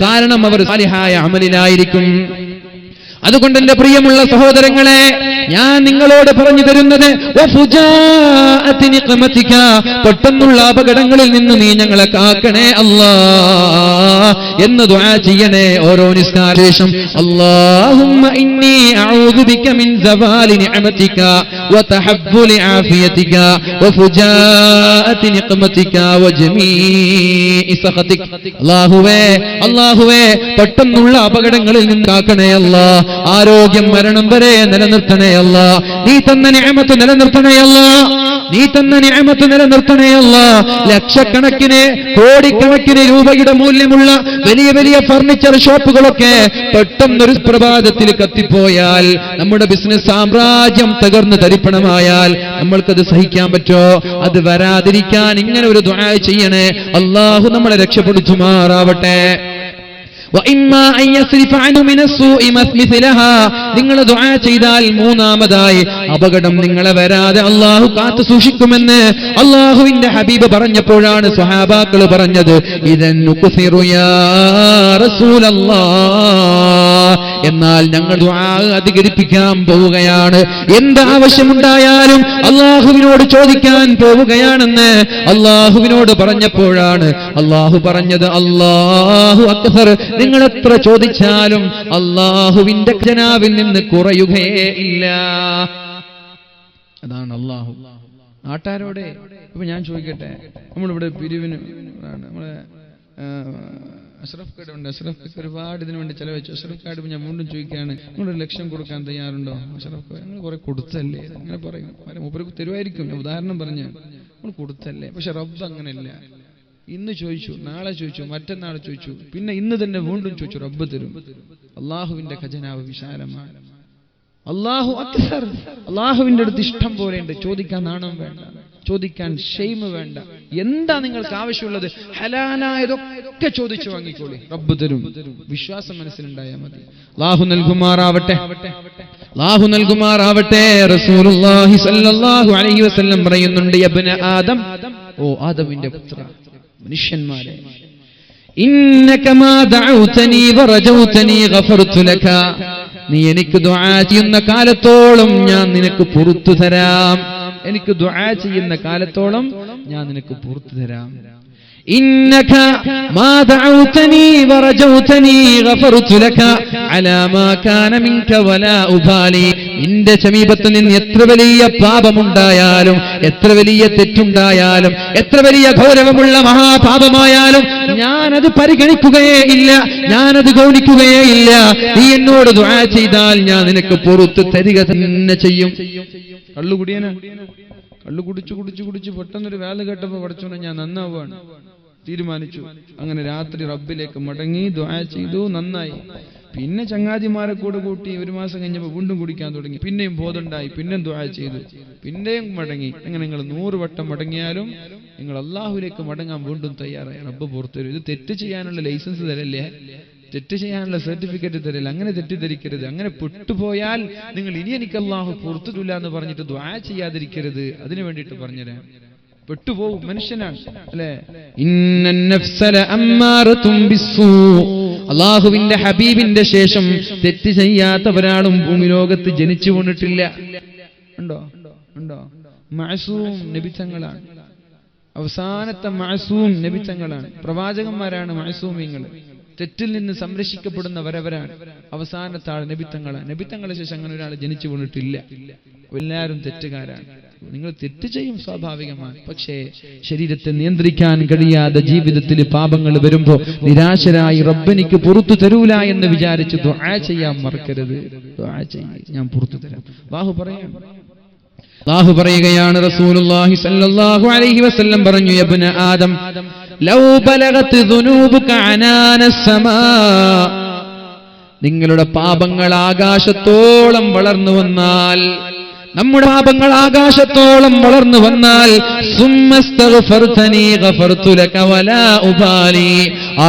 കാരണം അവർ സാലിഹായ അമലിലായിരിക്കും. അതുകൊണ്ട് എന്റെ പ്രിയമുള്ള സഹോദരങ്ങളെ, ഞാൻ നിങ്ങളോട് പറഞ്ഞു തരുന്നത് പെട്ടെന്നുള്ള അപകടങ്ങളിൽ നിന്ന് നീ ഞങ്ങളെ കാക്കണേ അല്ലാ എന്ന് ദുആ ചെയ്യണേ ഓരോ നിസ്കാരശേഷം. അല്ലാഹുമ്മ ഇന്നി അഊദു ബിക മിൻ സവാലി നിഅമതിക വതഹബ്ബുലി ആഫിയതിക വഫുജാഅതി നിഖമതിക വജമീഇ സഖതിക. അല്ലാഹുവേ പെട്ടെന്നുള്ള അപകടങ്ങളിൽ നിന്ന് കാക്കണേ അല്ലാ. ആരോഗ്യം മരണം വരെ നിലനിർത്തണേ അല്ലാ. നീ തന്ന നിഅമത്ത് നിലനിർത്തണേ അല്ലാ. നീ തന്ന നിഅമത്ത് നിലനിർത്തണേ അല്ലാ. ലക്ഷക്കണക്കിന് കോടിക്കണക്കിന് രൂപയുടെ മൂല്യമുള്ള വലിയ വലിയ ഫർണിച്ചർ ഷോപ്പുകളൊക്കെ പെട്ടെന്നൊരു പ്രഭാതത്തിൽ കത്തിപ്പോയാൽ, നമ്മുടെ ബിസിനസ് സാമ്രാജ്യം തകർന്ന് തരിപ്പണമായാൽ നമ്മൾക്കത് സഹിക്കാൻ പറ്റോ? അത് വരാതിരിക്കാൻ ഇങ്ങനെ ഒരു ദുആ ചെയ്യണേ. അല്ലാഹു നമ്മളെ രക്ഷപ്പെടുത്തുമാറാവട്ടെ. നിങ്ങൾ ദുആ ചെയ്താൽ മൂന്നാമതായി അപകടം നിങ്ങളെ വരാതെ അല്ലാഹു കാത്തു സൂക്ഷിക്കുമെന്ന് അല്ലാഹുവിന്റെ ഹബീബ് പറഞ്ഞപ്പോഴാണ് സ്വഹാബാക്കൾ പറഞ്ഞത്, ഇദൻ നുക്സിറു യാ റസൂലല്ലാഹ്. എന്നാൽ ഞങ്ങൾ ദുആ അധികരിപ്പിക്കാൻ പോവുകയാണ്. എന്ത് ആവശ്യമുണ്ടായാലും അല്ലാഹുവിനോട് ചോദിക്കാൻ പോവുകയാണെന്ന് അല്ലാഹുവിനോട് പറഞ്ഞപ്പോഴാണ് അല്ലാഹു പറഞ്ഞത്, അല്ലാഹു അക്ബർ. നിങ്ങൾ എത്ര ചോദിച്ചാലും അല്ലാഹുവിന്റെ ഖജനാവിൽ നിന്ന് കുറയുകയേ ഇല്ല. അതാണ് അല്ലാഹു. നാട്ടാരോടെ ഇപ്പൊ ഞാൻ ചോദിക്കട്ടെ, നമ്മളിവിടെ പിരിവിന് നമ്മളെ അഷ്റഫ് കാർഡ് ഉണ്ട്. അഷ്റഫ് ഒരുപാട് ഇതിനു വേണ്ടി ചെലവഴിച്ചു. അഷ്റഫ് കാർഡ് ഞാൻ വീണ്ടും ചോദിക്കുകയാണ്, നിങ്ങളൊരു ലക്ഷം കൊടുക്കാൻ തയ്യാറുണ്ടോ? അഷ്റഫ് നിങ്ങൾ കുറെ കൊടുത്തല്ലേ അങ്ങനെ പറയും. മൂപ്പർക്ക് തരുമായിരിക്കും, ഞാൻ ഉദാഹരണം പറഞ്ഞു. നമ്മൾ കൊടുത്തല്ലേ. പക്ഷെ റബ്ബ് അങ്ങനെയല്ല. ഇന്ന് ചോദിച്ചു, നാളെ ചോദിച്ചു, മറ്റന്നാൾ ചോദിച്ചു, പിന്നെ ഇന്ന് തന്നെ വീണ്ടും ചോദിച്ചു, റബ്ബ് തരും. അള്ളാഹുവിന്റെ ഖജനാവ് വിശാലമാണ്. അല്ലാഹു അക്ബർ. അല്ലാഹുവിന്റെ അടുത്ത് ഇഷ്ടം പോലെയുണ്ട്. ചോദിക്കാൻ നാണം വേണ്ട, ചോദിക്കാൻ ഷെയിം വേണ്ട. എന്താ നിങ്ങൾക്ക് ആവശ്യമുള്ളത് ഹലാലായതൊക്കെ ചോദിച്ചു വാങ്ങിക്കോളി, റബ്ബ് തരും. വിശ്വാസം മനസ്സിലുണ്ടായാൽ മതി. അല്ലാഹു നൽകുമാറാവട്ടെ, അല്ലാഹു നൽകുമാറാവട്ടെ. റസൂലുള്ളാഹി സ്വല്ലല്ലാഹു അലൈഹി വസല്ലം പറയുന്നുണ്ട്, യബ്ന ആദം, ഓ ആദമിന്റെ പുത്ര, മനുഷ്യന്മാരെ, ഇന്നക മാ ദഅൗതനി വറജൗതനി ഗഫർതു ലക. നീ എനിക്ക് ദുആ ചെയ്യുന്ന കാലത്തോളം ഞാൻ നിനക്ക് പുറത്തു തരാം. എനിക്ക് ദുആ ചെയ്യുന്ന കാലത്തോളം ഞാൻ നിനക്ക് പുറത്തു തരാം. ഇന്നക മാ ദഅൗതനി വറജൗതനി ഗഫർതു ലക അലാ മാ കാന മിൻക വലാ ഉബാലി. നിന്റെ സമീപത്ത് നിന്ന് എത്ര വലിയ പാപമുണ്ടായാലും, എത്ര വലിയ തെറ്റുണ്ടായാലും, എത്ര വലിയ ഗൗരവമുള്ള മഹാപാപമായാലും ഞാനത് പരിഗണിക്കുകയേ ഇല്ല, ഞാനത് ഗൗനിക്കുകയേ ഇല്ല. നീ എന്നോട് ദുആ ചെയ്താൽ ഞാൻ നിനക്ക് പുറത്തു തരിക തന്നെ ചെയ്യും. കള്ളുകുടിയനാ, കള്ളു കുടിച്ചു കുടിച്ചു കുടിച്ച് പെട്ടെന്നൊരു വേല കേട്ടപ്പോ പഠിച്ചോണ്ട് ഞാൻ നന്നാവാണ് തീരുമാനിച്ചു. അങ്ങനെ രാത്രി റബ്ബിലേക്ക് മടങ്ങി ദുആ ചെയ്തു, നന്നായി. പിന്നെ ചങ്ങാതിമാരെ കൂടെ കൂട്ടി ഒരു മാസം കഴിഞ്ഞപ്പോൾ വീണ്ടും കുടിക്കാൻ തുടങ്ങി. പിന്നെയും ബോധമുണ്ടായി, പിന്നെയും ദുആ ചെയ്തു, പിന്നെയും മടങ്ങി. അങ്ങനെ നിങ്ങൾ 100 വട്ടം മടങ്ങിയാലും നിങ്ങൾ അല്ലാഹുവിലേക്ക് മടങ്ങാൻ വീണ്ടും തയ്യാറായി, റബ്ബ് പുറത്തു തരും. ഇത് തെറ്റ് ചെയ്യാനുള്ള ലൈസൻസ് തരല്ലേ, തെറ്റ് ചെയ്യാനുള്ള സർട്ടിഫിക്കറ്റ് തരില്ല. അങ്ങനെ തെറ്റിദ്ധരിക്കരുത്. അങ്ങനെ പെട്ടുപോയാൽ നിങ്ങൾ ഇനി എനിക്ക് അല്ലാഹു പുറത്തില്ല എന്ന് പറഞ്ഞിട്ട് ദുആ ചെയ്യാതിരിക്കരുത്. അതിനു വേണ്ടിയിട്ട് പറഞ്ഞുതരാം. പെട്ടുപോകും, മനുഷ്യനാണ് അല്ലെ. ഇന്നൻ നഫ്സല അമ്മാറതും ബിസ്സൂ. അല്ലാഹുവിന്റെ ഹബീബിന്റെ ശേഷം തെറ്റ് ചെയ്യാത്ത ഒരാളും ഭൂമി ലോകത്ത് ജനിച്ചു വീണിട്ടില്ല. ഉണ്ടോ? ഉണ്ടോ? മഅസൂം നബി തങ്ങളാണ്. അവസാനത്തെ മഅസൂം നബി തങ്ങളാണ്. പ്രവാചകന്മാരാണ് മഅസൂമീങ്ങൾ. തെറ്റിൽ നിന്ന് സംരക്ഷിക്കപ്പെടുന്നവരവരാണ്. അവസാനത്തെ ആൾ നബിത്തങ്ങളാണ്. നബിത്തങ്ങളെ ശേഷം അങ്ങനെ ഒരാൾ ജനിച്ചു വീണിട്ടില്ല. എല്ലാവരും തെറ്റുകാരാണ്. നിങ്ങൾ തെറ്റ് ചെയ്യും, സ്വാഭാവികമാണ്. പക്ഷേ ശരീരത്തെ നിയന്ത്രിക്കാൻ കഴിയാതെ ജീവിതത്തിൽ പാപങ്ങൾ വരുമ്പോൾ നിരാശരായി റബ്ബെനിക്ക് പുറത്തു തരൂല എന്ന് വിചാരിച്ച് ദുആ ചെയ്യാൻ മറക്കരുത്. ദുആ ചെയ്യ്, ഞാൻ പുറത്തു തരാം. അല്ലാഹു പറയുകയാണ്, റസൂലുള്ളാഹി സ്വല്ലല്ലാഹു അലൈഹി വസല്ലം പറഞ്ഞു, യബ്ന ആദം ലൗ ബലഗത് ദുനൂബുക അനാനസ് സമാ. നിങ്ങളുടെ പാപങ്ങൾ ആകാശത്തോളം വളർന്നു വന്നാൽ, നമ്മുടെ പാപങ്ങൾ ആകാശത്തോളം വളർന്നു വന്നാൽ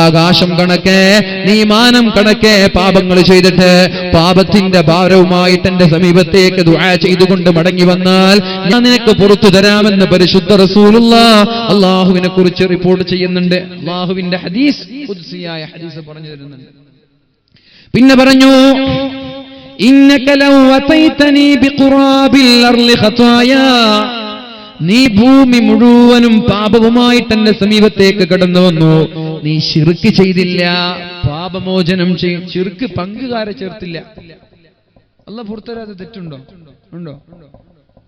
ആകാശം കണക്കെ നീ മാനം കണക്കെ പാപങ്ങൾ ചെയ്തിട്ട് പാപത്തിന്റെ ഭാരവുമായിട്ട് എന്റെ സമീപത്തേക്ക് ദുആ ചെയ്തുകൊണ്ട് മടങ്ങി വന്നാൽ ഞാൻ നിനക്ക് പുറത്തു തരാമെന്ന് പരിശുദ്ധ റസൂലുള്ളാഹ് അല്ലാഹുവിനെ കുറിച്ച് റിപ്പോർട്ട് ചെയ്യുന്നുണ്ട്. അല്ലാഹുവിന്റെ ഹദീസ്, ഖുദ്സിയായ ഹദീസ് പറഞ്ഞു തരുന്നുണ്ട്. പിന്നെ പറഞ്ഞു, ഇന്നക ലൗ അതൈതനി ബിഖുറാബിൽ അർളി ഖതായാ, നീ ഭൂമി മുഴുവനും പാപവുമായിട്ട് എന്റെ സമീപത്തേക്ക് കടന്നു വന്നു, നീ ശിർക്ക് ചെയ്തില്ല, പാപമോചനം ചെയ്യും, ശിർക്ക് പങ്കുകാരെ ചേർത്തില്ല. അല്ലാഹു പുറത്തു തരാത്ത തെറ്റുണ്ടോ? ഉണ്ടോ?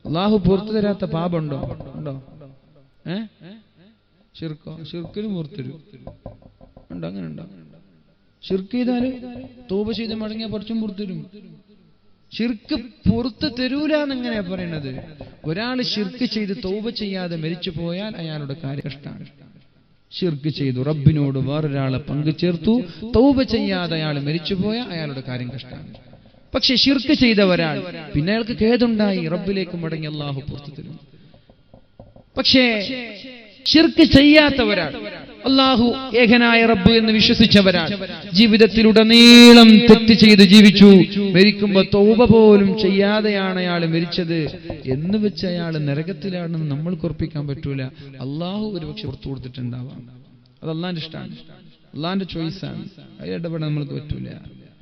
അല്ലാഹു പുറത്തു തരാത്ത പാപമുണ്ടോ? ഉണ്ടോ? ശിർക്കോ? ശിർക്കിനും പുറത്തുതരും. ഉണ്ടോ? അങ്ങനെ ഉണ്ടോ? ശിർക്ക് ചെയ്താല് തൗബ ചെയ്ത് മടങ്ങിയ കുറച്ചും പുറത്തുതരും. ശിർക്ക് പുറത്ത് തരൂല എന്നെങ്ങനെയാ പറയണത്? ഒരാൾ ശിർക്ക് ചെയ്ത് തൗബ ചെയ്യാതെ മരിച്ചു പോയാൽ അയാളുടെ കാര്യം കഷ്ടാണ്. ശിർക്ക് ചെയ്തു, റബ്ബിനോട് വേറൊരാളെ പങ്കു ചേർത്തു, തൗബ ചെയ്യാതെ അയാൾ മരിച്ചുപോയാൽ അയാളുടെ കാര്യം കഷ്ടാണ്. പക്ഷെ ശിർക്ക് ചെയ്ത ഒരാൾ പിന്നെ അയാൾക്ക് ഖേദുണ്ടായി, റബ്ബിലേക്ക് മടങ്ങി, അല്ലാഹു പുറത്തു തരും. പക്ഷേ ശിർക്ക് ചെയ്യാത്ത ഒരാൾ, അല്ലാഹു ഏകനായ റബ്ബ് എന്ന് വിശ്വസിച്ചവരാൾ, ജീവിതത്തിലുടനീളം തെറ്റ് ചെയ്ത് ജീവിച്ചു, മരിക്കുമ്പോ തൗബ പോലും ചെയ്യാതെയാണ് അയാൾ മരിച്ചത് എന്ന് വെച്ച് അയാൾ നരകത്തിലാണെന്ന് നമ്മൾക്ക് ഉറപ്പിക്കാൻ പറ്റൂല. അല്ലാഹു ഒരുപക്ഷെ പുറത്തു കൊടുത്തിട്ടുണ്ടാവാം. അത് അള്ളാന്റെ ഇഷ്ടമാണ്, അള്ളാന്റെ ചോയ്സാണ്. അതിൽ ഇടപെടാൻ നമ്മൾക്ക് പറ്റൂല.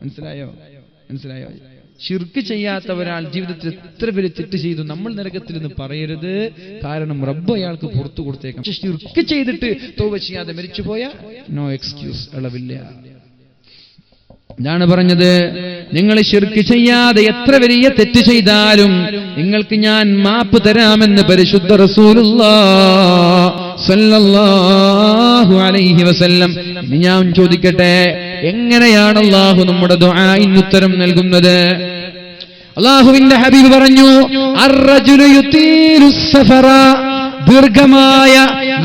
മനസ്സിലായോ? ശിർക്ക് ചെയ്യാത്ത ഒരാൾ ജീവിതത്തിൽ എത്ര പേര് തെറ്റ് ചെയ്തു, നമ്മൾ നരകത്തിൽ നിന്ന് പറയരുത്. കാരണം റബ്ബ് അയാൾക്ക് പുറത്തു കൊടുത്തേക്കാം. പക്ഷെ ശിർക്ക് ചെയ്തിട്ട് തൗബ ചെയ്യാതെ മരിച്ചുപോയാൽ നോ എക്സ്ക്യൂസ്, ഇളവില്ല. ഇതാണ് പറഞ്ഞത്, നിങ്ങൾ ശിർക്ക് ചെയ്യാതെ എത്ര വലിയ തെറ്റ് ചെയ്താലും നിങ്ങൾക്ക് ഞാൻ മാപ്പ് തരാമെന്ന് പരിശുദ്ധ റസൂലുള്ളാഹി സ്വല്ലല്ലാഹു അലൈഹി വസല്ലം. ഞാൻ ചോദിക്കട്ടെ, എങ്ങനെയാണ് അല്ലാഹു നമ്മുടെ ദുആഇന് ഉത്തരം നൽകുന്നത്? അല്ലാഹുവിന്റെ ഹബീബ് പറഞ്ഞു, അർറജുലു യുതീലുസ് സഫറ, ദീർഘമായ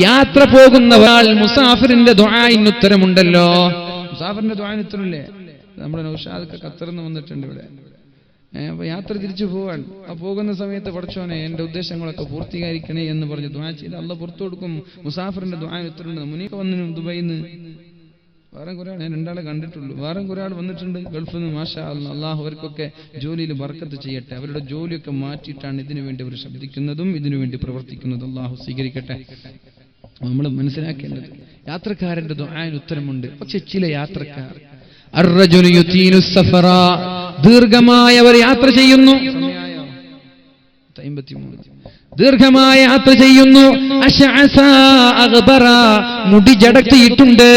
യാത്ര പോകുന്ന ഒരാൾ, മുസാഫിറിന്റെ ദുആഇന് ഉത്തരമുണ്ടല്ലോ. മുസാഫിറിന്റെ ദുആഇന് ഉത്തരമില്ലേ? നമ്മുടെ നൗഷാദ് ഖത്തറിൽ നിന്ന് വന്നിട്ടുണ്ട് ഇവിടെ. അപ്പൊ യാത്ര തിരിച്ചു പോവാൻ, ആ പോകുന്ന സമയത്ത് പടച്ചോനെ എന്റെ ഉദ്ദേശങ്ങളൊക്കെ പൂർത്തീകരിക്കണേ എന്ന് പറഞ്ഞ് ദുആ ചെയ്ത് അല്ലാഹു പുറത്തു കൊടുക്കും. മുസാഫിറിന്റെ ദുആഇന് ഉത്തരമുണ്ട്. മുനീഖ വന്നു ദുബൈന്ന്, വേറെ കുറെ ആൾ, ഞാൻ രണ്ടാളെ കണ്ടിട്ടുള്ളൂ. വേറെ കുറെ ആൾ വന്നിട്ടുണ്ട് ഗൾഫിൽ നിന്ന്. മാഷാ അല്ലാഹ്, അല്ലാഹു അവർക്കൊക്കെ ജോലിയിൽ ബർക്കത്ത് ചെയ്യട്ടെ. അവരുടെ ജോലിയൊക്കെ മാറ്റിയിട്ടാണ് ഇതിനു വേണ്ടി അവർ ശബ്ദിക്കുന്നതും ഇതിനു വേണ്ടി പ്രവർത്തിക്കുന്നതും. അല്ലാഹു സ്വീകരിക്കട്ടെ. നമ്മൾ മനസ്സിലാക്കേണ്ടത്, യാത്രക്കാരന്റെ ദുആഇന് ഉത്തരമുണ്ട്. പക്ഷെ ചില യാത്രക്കാർ അർറജുലു യുതീലുസ് സഫറ, ദീർഘമായവർ യാത്ര ചെയ്യുന്നു. ദീർഘമായ യാത്ര ചെയ്യുന്നു. അശഅസ അഗ്ബറ, മുടി ജടത്തിയിട്ടുണ്ട്,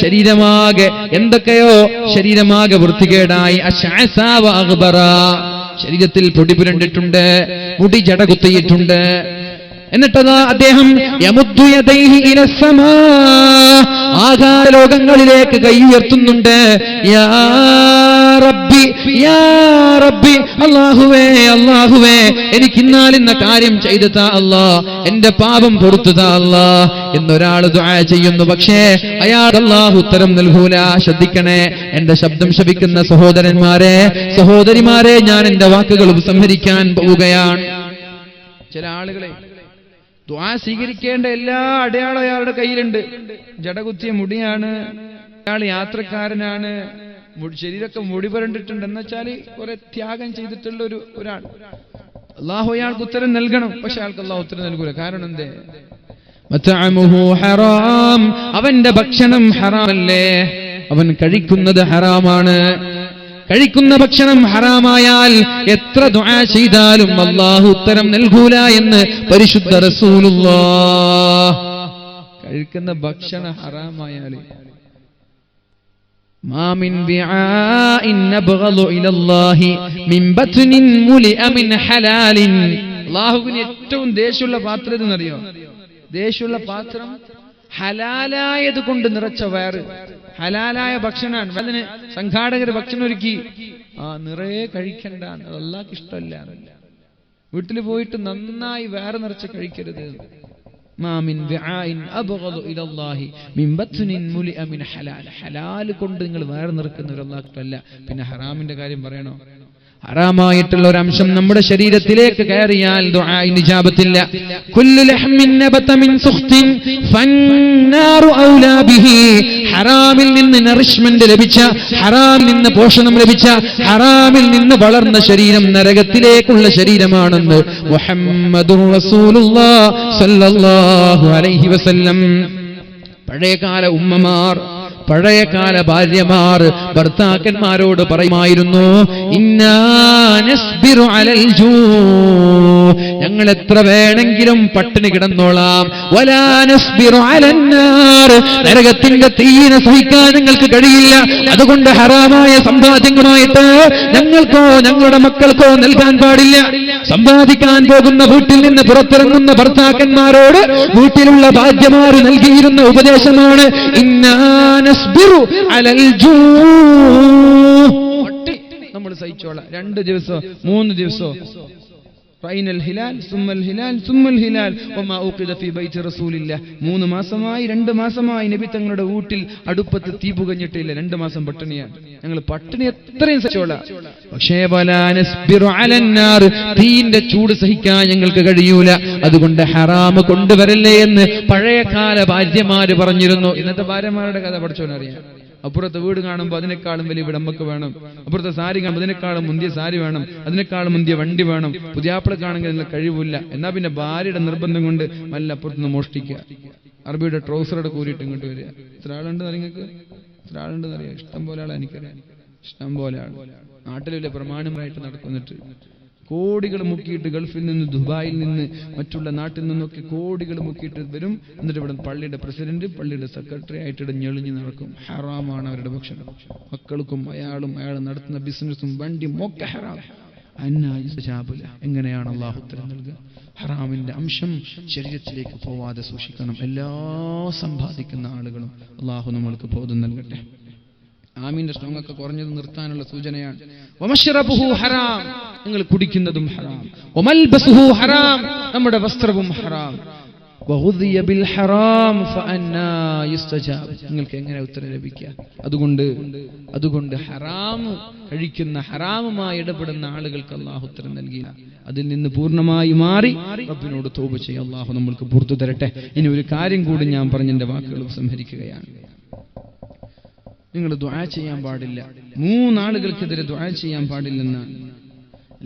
ശരീരമാകെ എന്തൊക്കെയോ ശരീരമാകെ വൃത്തികേടായി. അശഅസ വ അഗ്ബറ, ശരീരത്തിൽ പൊടി പുരണ്ടിട്ടുണ്ട്, മുടി ജട കുത്തിയിട്ടുണ്ട്. എന്നിട്ടതാ അദ്ദേഹം യമുദ്ദു യദൈഹി ഇലസ്സമാ, ആകാശലോകങ്ങളിലേക്ക് കൈ ഉയർത്തുന്നുണ്ട്. യാ റബ്ബി യാ റബ്ബി, അല്ലാഹുവേ അല്ലാഹുവേ, എനിക്ക് ഇന്നാലിന്ന കാര്യം ചെയ്തു താ അല്ലാ, എന്റെ പാപം പൊറുത്തു താ അല്ലാ എന്നൊരാൾ ദുആ ചെയ്യുന്നു. പക്ഷേ അയാൾ അല്ലാഹു ഉത്തരം നൽകൂല. ശ്രദ്ധിക്കണേ എന്റെ ശബ്ദം ശ്രവിക്കുന്ന സഹോദരന്മാരെ, സഹോദരിമാരെ, ഞാൻ എന്റെ വാക്കുകൾ ഉപസംഹരിക്കാൻ പോവുകയാണ്. ചില ആളുകളെ ദുആ സ്വീകരിക്കേണ്ട എല്ലാ അടയാളം അയാളുടെ കയ്യിലുണ്ട്. ജടകുത്തിയ മുടിയാണ്, അയാൾ യാത്രക്കാരനാണ്, ശരീരമൊക്കെ മുടി പുരണ്ടിട്ടുണ്ട്. എന്നുവെച്ചാൽ കുറെ ത്യാഗം ചെയ്തിട്ടുള്ള ഒരാൾ. അല്ലാഹു അയാൾക്ക് ഉത്തരം നൽകണം. പക്ഷെ അയാൾക്ക് അല്ലാഹു ഉത്തരം നൽകൂല. കാരണം എന്തേ? മത്അമുഹു ഹറാം, അവന്റെ ഭക്ഷണം ഹറാമല്ലേ, അവൻ കഴിക്കുന്നത് ഹറാമാണ്. കഴിക്കുന്ന ഭക്ഷണം ഹറാമായാൽ എത്ര ദുആ ചെയ്താലും അല്ലാഹു ഉത്തരം നൽകൂല എന്ന് പരിശുദ്ധ റസൂലുള്ളാഹ്. കഴിക്കുന്ന ഭക്ഷണം ഹറാമായാൽ മാ മിൻ ബിആഇൻ നബ്ഗളു ഇലല്ലാഹി മിൻ ബത്നിൻ മുലിഅ മിൻ ഹലാലിൻ. അല്ലാഹുവിന് ഏറ്റവും ദേഷ്യമുള്ള പാത്രം എന്നറിയോ? ദേഷ്യമുള്ള പാത്രം ഹലാലായത് കൊണ്ട് നിറച്ച വയറ്. ഹലാലായ ഭക്ഷണമാണ്. അതിന് സംഘാടകർ ഭക്ഷണം ഒരുക്കി, നിറയെ കഴിക്കണ്ട, അത് അല്ലാഹുവിന് ഇഷ്ടമല്ല. വീട്ടിൽ പോയിട്ട് നന്നായി വയറ് നിറച്ച് കഴിക്കരുത്. ഹലാൽ കൊണ്ട് നിങ്ങൾ വയറ് നിറക്കുന്നവർ അല്ലാഹുവിന് ഇഷ്ടമല്ല. പിന്നെ ഹറാമിന്റെ കാര്യം പറയണോ? ഹറാമായിട്ടുള്ള ഒരു അംശം നമ്മുടെ ശരീരത്തിലേക്ക് കയറിയാൽ ദുആഇന് ഇജാബത്തില്ല. കുല്ലു ലഹ്മിൻ നബത മിൻ സുഖ്തിൻ ഫന്നാറു ഔലാ ബിഹി. ഹറാമിൽ നിന്ന് നറിഷ്മെന്റ് ലഭിച്ച, ഹറാമിൽ നിന്ന് പോഷണം ലഭിച്ച, ഹറാമിൽ നിന്ന് വളർന്ന ശരീരം നരകത്തിലേക്കുള്ള ശരീരമാണെന്ന് മുഹമ്മദുർ റസൂലുള്ളാഹി സ്വല്ലല്ലാഹു അലൈഹി വസല്ലം. പഴയകാല ഉമ്മമാർ, പഴയകാല ഭാര്യമാർ ഭർത്താക്കന്മാരോട് പറയുമായിരുന്നു, ഇന്നാ നസ്ബിറു അലൽ ജൂ, ഞങ്ങൾ എത്ര വേണമെങ്കിലും പട്ടിണി കിടന്നോളാം, വലാ നസ്ബിറു അലന്നാർ, നരകത്തിന്റെ തീയിനെ സഹിക്കാൻ ഞങ്ങൾക്ക് കഴിയില്ല. അതുകൊണ്ട് ഹറാമായ സമ്പാദ്യങ്ങളുമായിട്ട് ഞങ്ങൾക്കോ ഞങ്ങളുടെ മക്കൾക്കോ നൽകാൻ പാടില്ല. സമ്പാദിക്കാൻ പോകുന്ന വീട്ടിൽ നിന്ന് പുറത്തിറങ്ങുന്ന ഭർത്താക്കന്മാരോട് വീട്ടിലുള്ള ഭാര്യമാർ നൽകിയിരുന്ന ഉപദേശമാണ്, ഇന്നാ നസ്ബിറു അലൽ ജൂ, നമ്മൾ സഹിച്ചോളാം. 2 ദിവസമോ 3 ദിവസമോ. റൈനൽ ഹിലാൽ സുമ്മൽ ഹിലാൽ സുമ്മൽ ഹിലാൽ വമാ ഉഖിദ ഫീ ബൈതി റസൂലില്ലാഹ്. 3 മാസമായി 2 മാസമായി നബി തങ്ങളുടെ വീട്ടിൽ അടുപ്പത്ത് തീ പുകഞ്ഞിട്ടില്ല. 2 മാസം പട്ടിണിയാണ്. ഞങ്ങൾ പട്ടിണി എത്രയും സഹിച്ചോളാം. പക്ഷേ വലാ നസ്ബിറു അലന്നാർ, തീന്റെ ചൂട് സഹിക്കാൻ ഞങ്ങൾക്ക് കഴിയൂല. അതുകൊണ്ട് ഹറാം കൊണ്ടുവരല്ലേ എന്ന് പഴയകാല ഭാര്യമാര് പറഞ്ഞിരുന്നു. ഇന്നത്തെ ഭാര്യമാരുടെ കഥ പഠിച്ചോനറിയാം. അപ്പുറത്തെ വീട് കാണുമ്പോൾ അതിനേക്കാളും വലിയ വീട് നമുക്ക് വേണം, അപ്പുറത്തെ സാരി കാണുമ്പോൾ അതിനേക്കാളും മുന്തിയ സാരി വേണം, അതിനേക്കാളും മുന്തിയ വണ്ടി വേണം. പുതിയാപ്പിളക്കാണെങ്കിൽ അതിന് കഴിവില്ല. എന്നാ പിന്നെ ഭാര്യയുടെ നിർബന്ധം കൊണ്ട് നല്ല അപ്പുറത്തുനിന്ന് മോഷ്ടിക്കുക, അറബിയുടെ ട്രൗസറോടെ കൂരിയിട്ട് ഇങ്ങോട്ട് വരിക. ഇത്ര ആളുണ്ടെന്ന് നിങ്ങൾക്ക്, ഇത്ര ആളുണ്ടെന്ന് അറിയാം. ഇഷ്ടം പോലെ ആളെ എനിക്കറിയാം, ഇഷ്ടം പോലെ ആൾ നാട്ടിൽ വലിയ പ്രമാണമായിട്ട് നടക്കുന്നിട്ട് കോടികൾ മുക്കിയിട്ട് ഗൾഫിൽ നിന്ന്, ദുബായിൽ നിന്ന്, മറ്റുള്ള നാട്ടിൽ നിന്നൊക്കെ കോടികൾ മുക്കിയിട്ട് വരും. എന്നിട്ട് ഇവിടെ പള്ളിയുടെ പ്രസിഡന്റ്, പള്ളിയുടെ സെക്രട്ടറി ആയിട്ട് ഞെളിഞ്ഞ് നടക്കും. ഹറാമാണ് അവരുടെ ഭക്ഷണം. മക്കൾക്കും അയാൾ നടത്തുന്ന ബിസിനസ്സും വണ്ടിയും ഒക്കെ ഹറാം. എങ്ങനെയാണ് അല്ലാഹു ഉത്തരം നൽകുക? ഹറാമിന്റെ അംശം ശരീരത്തിലേക്ക് പോവാതെ സൂക്ഷിക്കണം. എല്ലാ സമ്പാദിക്കുന്ന ആളുകളും അല്ലാഹു നമ്മൾക്ക് ബോധം നൽകട്ടെ. ആമീന്റെ സ്ട്രോങ് ഒക്കെ കുറഞ്ഞത് നിർത്താനുള്ള സൂചനയാണ്. വമശ്റബുഹു ഹറാം, നിങ്ങൾ കുടിക്കുന്നതും ഹറാം. വമൽബസുഹു ഹറാം, നമ്മുടെ വസ്ത്രവും ഹറാം. വഗുദിയ ബിൽ ഹറാം ഫഅന്നാ യുസ്തജാബ്, നിങ്ങൾക്ക് എങ്ങനെ ഉത്തരം ലഭിക്കുക? അതുകൊണ്ട് ഹറാം കഴിക്കുന്ന, ഹറാമുമായി ഇടപെടുന്ന ആളുകൾക്ക് അല്ലാഹു ഉത്തരം നൽകിയില്ല. അതിൽ നിന്ന് പൂർണ്ണമായി മാറി റബ്ബിനോട് തൗബ ചെയ്യുക. അല്ലാഹു നമ്മൾക്ക് പുറത്തു തരട്ടെ. ഇനി ഒരു കാര്യം കൂടി ഞാൻ പറഞ്ഞെന്റെ വാക്കുകൾ സംഹരിക്കുകയാണ്. നിങ്ങൾ ദുആ ചെയ്യാൻ പാടില്ല. 3 ആളുകൾക്കെതിരെ ദുആ ചെയ്യാൻ പാടില്ലെന്നാണ്.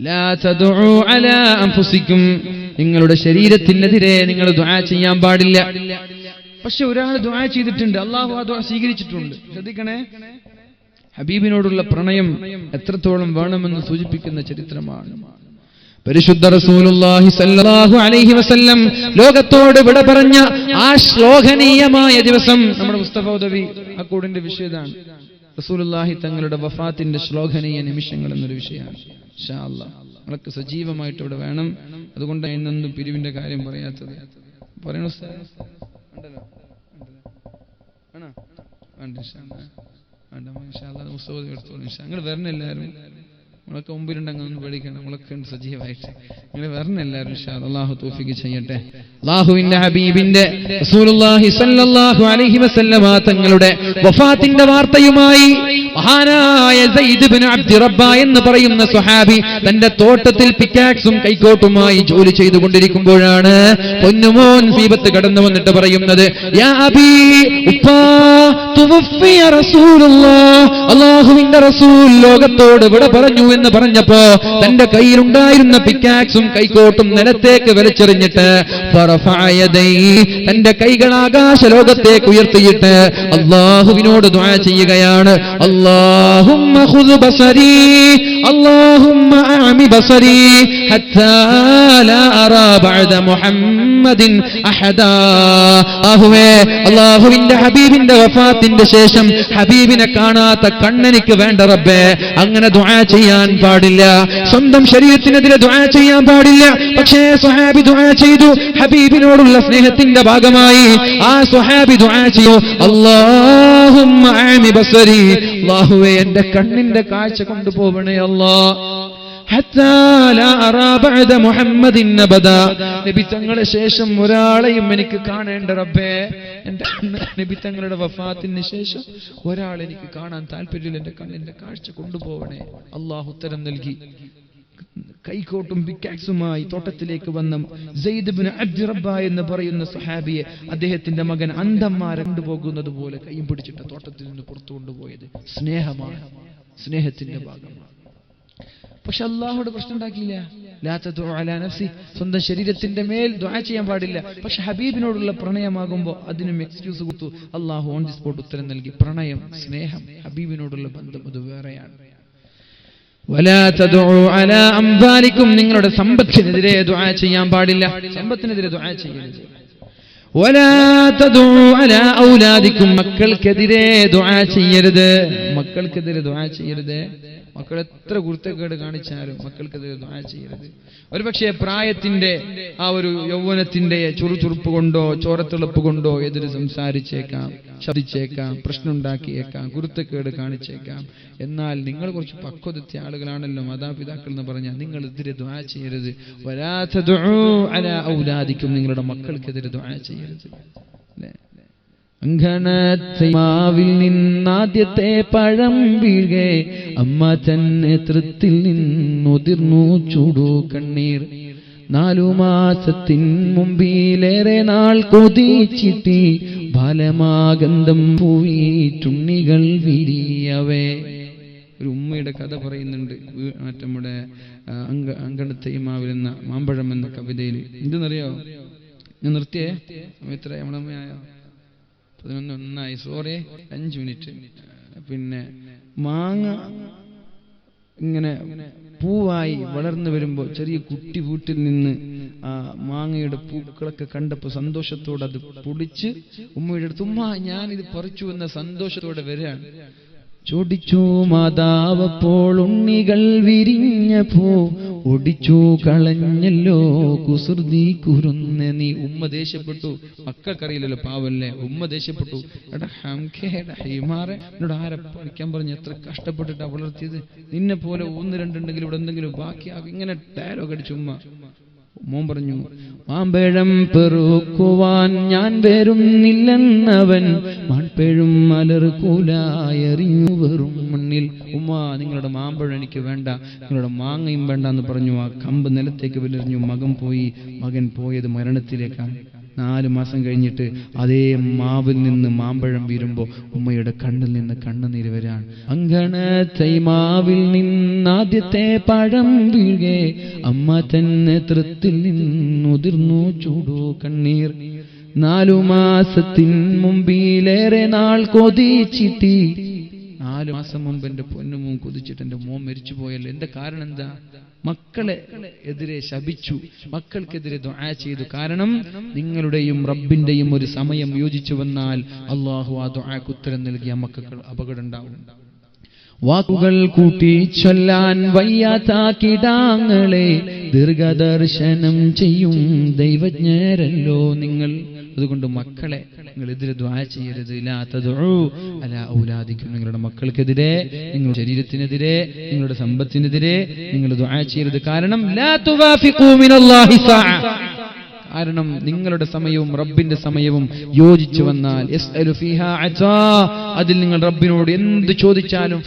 ലാ തദ്ഉ അലാ അൻഫുസികും, നിങ്ങളുടെ ശരീരത്തിനെതിരെ നിങ്ങൾ ദുആ ചെയ്യാൻ പാടില്ല. പക്ഷെ ഒരാൾ ദുആ ചെയ്തിട്ടുണ്ട്, അല്ലാഹു ആ ദുആ സ്വീകരിച്ചിട്ടുണ്ട്. ശ്രദ്ധിക്കണേ, ഹബീബിനോടുള്ള പ്രണയം എത്രത്തോളം വേണമെന്ന് സൂചിപ്പിക്കുന്ന ചരിത്രമാണ്. പരിശുദ്ധ റസൂലുള്ളാഹി സ്വല്ലല്ലാഹു അലൈഹി വസല്ലം ലോകത്തോട് വിട പറഞ്ഞ ആ ശ്ലോകനീയമായ ദിവസം, നമ്മുടെ മുസ്തഫ ഉദവി ആ കൂടിന്റെ വിഷയമാണ്. റസൂലുള്ളാഹി തങ്ങളുടെ വഫാത്തിന്റെ ശ്ലോകനീയ നിമിഷങ്ങൾ എന്നൊരു വിഷയമാണ്. ഇൻഷാ അല്ലാഹ് നമ്മളൊക്കെ സജീവമായിട്ട് ഇവിടെ വേണം. അതുകൊണ്ട് ഇന്നൊന്നും പിരിവിന്റെ കാര്യം പറയാത്തത്. പറയണോ ഉണ്ടല്ലോ, ആണോ? വേണ്ട ഇൻഷാ അല്ലാഹ് മുസ്തഫ ഉദവി എടുത്തോളൂ. നിങ്ങൾ വരണം എല്ലാവരും. നമ്മളൊക്കെ മുമ്പിലുണ്ടെങ്കിൽ ഒന്ന് പേടിക്കണം. നമ്മളൊക്കെ ഉണ്ട് സജീവമായിട്ട്. നിങ്ങൾ വരണം എല്ലാവരും ഇൻഷാ അല്ലാഹ്. അല്ലാഹു തൗഫീഖ് ചെയ്യട്ടെ. അല്ലാഹുവിന്റെ ഹബീബിന്റെ റസൂലുള്ളാഹി സ്വല്ലല്ലാഹു അലൈഹി വസല്ലമ തങ്ങളുടെ വഫാത്തിന്റെ വാർത്തയുമായി മഹാനായ സയ്യിദ് ഇബ്നു അബ്ദി റബ്ബ എന്ന് പറയുന്ന സ്വഹാബി തന്റെ തോട്ടത്തിൽ പിക്കാക്സും കൈക്കോട്ടുമായി ജോലി ചെയ്തുകൊണ്ടിരിക്കുമ്പോഴാണ് പൊന്നുമോൻ സീബത്ത് കടന്നു വന്നിട്ട് പറയുന്നത്, യാ അബീ, ഉപ്പാ, തുവഫിയ റസൂലുള്ളാഹ്, അല്ലാഹുവിന്റെ റസൂൽ ലോകത്തോട് വിട പറഞ്ഞു എന്ന് പറഞ്ഞപ്പോ തന്റെ കയ്യിലുണ്ടായിരുന്ന പിക്കാക്സും കൈക്കോട്ടും നിലത്തേക്ക് വലിച്ചെറിഞ്ഞിട്ട് തന്റെ കൈകൾ ആകാശ ലോകത്തേക്ക് ഉയർത്തിയിട്ട് അല്ലാഹുവിനോട് ദുആ ചെയ്യുകയാണ്. അല്ലാഹുമ്മ ഖുദ് ബസരി, അല്ലാഹുമ്മ അഅമി ബസരി ഹത്താ ലാ അറാ ബഅദ മുഹമ്മദിൻ അഹദാ. അല്ലാഹുവിന്റെ ഹബീബിന്റെ വഫാത്തിന്റെ ശേഷം ഹബീബിനെ കാണാത്ത കണ്ണെനിക്ക് വേണ്ട റബ്ബേ. അങ്ങനെ ദുആ ചെയ്യാൻ പാടില്ല. സ്വന്തം ശരീരത്തിനെതിരെ ദുആ ചെയ്യാൻ പാടില്ല. പക്ഷേ സ്വഹാബി ദുആ ചെയ്തു. ഹബീബിനോടുള്ള സ്നേഹത്തിന്റെ ഭാഗമായി ആ സ്വഹാബി ദുആ ചെയ്തു, അല്ലാഹുമ്മ അഅമി ബസരി, അല്ലാഹുവേ എന്റെ കണ്ണിന്റെ കാഴ്ച കൊണ്ടുപോവണേ അല്ലാഹ്. ഹത്താ ലാ അറാ ബഅദ മുഹമ്മദിൻ അബദാ. നബി തങ്ങളെ ശേഷം ഒരാളെയും എനിക്ക് കാണേണ്ട റബ്ബേ, എന്റെ നബി തങ്ങളുടെ വഫാത്തിന് ശേഷം ഒരാളെ എനിക്ക് കാണാൻ താല്പര്യമില്ല, എന്റെ കണ്ണിന്റെ കാഴ്ച കൊണ്ടുപോകണേ. അള്ളാഹു ഉത്തരം നൽകി. കൈക്കോട്ടും പിക്കാക്സുമായി തോട്ടത്തിലേക്ക് വന്ന സെയ്ദ് ഇബ്നു അബ്ദി റബ്ബ എന്ന് പറയുന്ന സഹാബിയെ അദ്ദേഹത്തിന്റെ മകൻ അന്ധന്മാരെ കൊണ്ടുപോകുന്നത് പോലെ കൈയും പിടിച്ചിട്ട് തോട്ടത്തിൽ നിന്ന് പുറത്തു കൊണ്ടുപോയത് സ്നേഹമാണ്, സ്നേഹത്തിന്റെ ഭാഗമാണ്. പക്ഷെ അള്ളാഹുടെ പ്രശ്നം ഉണ്ടാക്കിയില്ല. ലാ തദഉ അലാ നഫ്സി, സ്വന്തം ശരീരത്തിന്റെ മേൽ ദുആ ചെയ്യാൻ പാടില്ല. പക്ഷെ ഹബീബിനോടുള്ള പ്രണയമാകുമ്പോൾ അതിനും എക്സ്ക്യൂസ് കൊടുത്തു. അള്ളാഹു ഓൺ ദി സ്പോട്ട് ഉത്തരം നൽകി. പ്രണയം, സ്നേഹം, ഹബീബിനോടുള്ള ബന്ധം അത് വേറെയാണ്. വലാ തദഉ അലാ അംവാലിക്കും, നിങ്ങളുടെ സമ്പത്തിനെതിരെ ദുആ ചെയ്യാൻ പാടില്ല, സമ്പത്തിനെതിരെ ദുആ ചെയ്യരുത്. വലാ തദഉ അലാ ഔലാദിക്കും, മക്കൾക്കെതിരെ ദുആ ചെയ്യരുത്, മക്കൾക്കെതിരെ ദുആ ചെയ്യരുത്. മക്കൾ എത്ര കുരുത്തക്കേട് കാണിച്ചാലും മക്കൾക്കെതിരെ ദുആ ചെയ്യരുത്. ഒരുപക്ഷെ പ്രായത്തിന്റെ ആ ഒരു യൗവനത്തിന്റെ ചുറുചുറുപ്പ് കൊണ്ടോ ചോരത്തിളപ്പ് കൊണ്ടോ എതിര് സംസാരിച്ചേക്കാം, ശബ്ദിച്ചേക്കാം, പ്രശ്നമുണ്ടാക്കിയേക്കാം, കുരുത്തക്കേട് കാണിച്ചേക്കാം. എന്നാൽ നിങ്ങൾ കുറച്ച് പക്വതത്തെ ആളുകളാണല്ലോ, മാതാപിതാക്കൾ എന്ന് പറഞ്ഞാൽ നിങ്ങൾ എതിരെ ദുആ ചെയ്യരുത്. വലാ തദഉ അലാ ഔലാദിക്കും, നിങ്ങളുടെ മക്കൾക്കെതിരെ ദുആ ചെയ്യരുത്. അങ്കണത്തൈമാവിൽ നിന്നാദ്യത്തെ പഴം വീഴെ അമ്മ നേതൃത്വത്തിൽ നിന്നുതിർന്നു ചൂടു കണ്ണീർ. 4 മാസത്തിൻ മുമ്പിലേറെ നാൾ കൊതിച്ചിട്ടി ബാലമാഗന്ധം പൂവിറ്റുണ്ണികൾ വിരിയവേ. ഒരു ഉമ്മയുടെ കഥ പറയുന്നുണ്ട് നമ്മുടെ അങ്കണത്തൈമാവിൽ എന്ന മാമ്പഴം എന്ന കവിതയിൽ. എന്തെന്നറിയോ? ഞാൻ നിർത്തിയേ, എത്ര നമ്മളമ്മയായോ? 11 സോറി 5 മിനിറ്റ്. പിന്നെ മാങ്ങ ഇങ്ങനെ പൂവായി വളർന്നു വരുമ്പോൾ ചെറിയ കുട്ടി വീട്ടിൽ നിന്ന് ആ മാങ്ങയുടെ പൂക്കളൊക്കെ കണ്ടപ്പോൾ സന്തോഷത്തോടെ അത് പൊടിച്ച് ഉമ്മയുടെ അടുത്ത്, ഉമ്മ ഞാനിത് പറിച്ചു എന്ന സന്തോഷത്തോടെ വരികയാണ്. ചോദിച്ചു മാതാവപ്പോൾ ഉണ്ണികൾ വിരിഞ്ഞപ്പോ ഒടിച്ചു കളഞ്ഞല്ലോ കുസൃതി കുരുന്ന നീ. ഉമ്മ ദേഷ്യപ്പെട്ടു, മക്കൾക്കറിയില്ലല്ലോ, പാവല്ലേ. ഉമ്മ ദേഷ്യപ്പെട്ടു, എടാ ഹംഖേടാ ഹൈമാറെ, എന്നോട് ആരെ പഠിക്കാൻ പറഞ്ഞു, എത്ര കഷ്ടപ്പെട്ടിട്ടാ വളർത്തിയത്, നിന്നെ പോലെ 1-2 ഉണ്ടെങ്കിലും ഇവിടെ എന്തെങ്കിലും ബാക്കിയാകും. ഇങ്ങനെ ഡയലോഗ് അടിച്ചു ഉമ്മ. മോൻ പറഞ്ഞു, മാമ്പഴം പെറുക്കുവാൻ ഞാൻ വരുന്നില്ലെന്നവൻ മാൺപേഴും മലർക്കൂലായെറിഞ്ഞു വെറും മണ്ണിൽ. ഉമ്മ നിങ്ങളുടെ മാമ്പഴം എനിക്ക് വേണ്ട, നിങ്ങളുടെ മാങ്ങയും വേണ്ട എന്ന് പറഞ്ഞു. ആ കമ്പ് നിലത്തേക്ക് വിലെറിഞ്ഞു. മകൻ പോയത് മരണത്തിലേക്കാണ്. 4 മാസം കഴിഞ്ഞിട്ട് അതേ മാവിൽ നിന്ന് മാമ്പഴം വീരുമ്പോൾ ഉമ്മയുടെ കണ്ണിൽ നിന്ന് കണ്ണുനീര് വരാണ്. അങ്കണത്തൈമാവിൽ നിന്നാദ്യത്തെ പഴം വീഴെ അമ്മ തന്നെ തൃത്തിൽ നിന്നുതിർന്നു ചൂടു കണ്ണീർ. 4 മാസത്തിൻ മുമ്പിലേറെ നാൾ കൊതിച്ചിട്ടി. 4 മാസം മുമ്പ് എന്റെ പൊന്നുമോൻ കൊതിച്ചിട്ട് എന്റെ മോൻ മരിച്ചു പോയല്ലോ. എന്റെ കാരണം എന്താ? മക്കളെ എതിരെ ശപിച്ചു, മക്കൾക്കെതിരെ ദുആ ചെയ്തു. കാരണം നിങ്ങളുടെയും റബ്ബിന്റെയും ഒരു സമയം യോജിച്ചു വന്നാൽ അള്ളാഹു ആ ദുആക്ക് ഉത്തരം നൽകിയ മക്കൾക്ക് അപകടം ഉണ്ടാവും. വാക്കുകൾ കൂട്ടി ചൊല്ലാൻ വയ്യാത്ത കിടാങ്ങളെ ദീർഘദർശനം ചെയ്യും ദൈവജ്ഞരല്ലോ നിങ്ങൾ. അതുകൊണ്ട് മക്കളെ നിങ്ങൾ എതിരെ ദുആ ചെയ്യരുത്. ലാ തദഉ അലാ ഔലാദിക്കും, നിങ്ങളുടെ മക്കൾക്കെതിരെ, നിങ്ങളുടെ ശരീരത്തിനെതിരെ, നിങ്ങളുടെ സമ്പത്തിനെതിരെ നിങ്ങൾ ദുആ ചെയ്യരുത്. കാരണം ലാ തുവാഫിഖൂ മിനല്ലാഹി സാഅ, കാരണം നിങ്ങളുടെ സമയവും റബ്ബിന്റെ സമയവും യോജിച്ചു വന്നാൽ യസ്അലു ഫീഹാ അതാ, അതിൽ നിങ്ങൾ റബ്ബിനോട് എന്ത് ചോദിച്ചാലും